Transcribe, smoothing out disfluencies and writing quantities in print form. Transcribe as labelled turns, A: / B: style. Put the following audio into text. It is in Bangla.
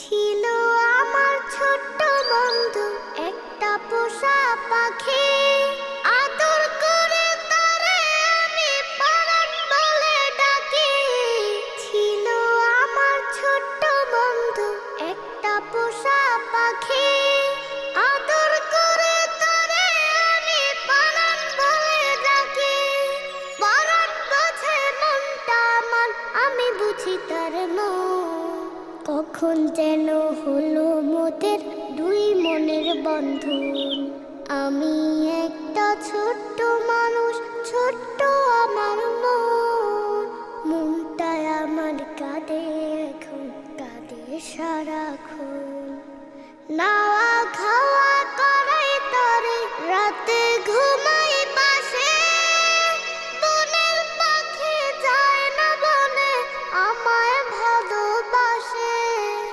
A: ছিল আমার ছোট্ট বন্ধু একটা পোষা পাখি, আদর করে তারে আমি পরাণ বলে ডাকি। ছিল আমার ছোট্ট বন্ধু একটা পোষা পাখি, আদর করে তারে আমি পরাণ বলে ডাকি। পরাণ বোঝে মনটা আমার, আমি বুঝি তার মন। কখন যেন হলো মোদের দুই মনের বন্ধন। আমি একটা ছোট্ট মানুষ, ছোট্ট আমার মন। মনটায় আমার কাঁদে এখন, কাঁদে সারাক্ষণ। না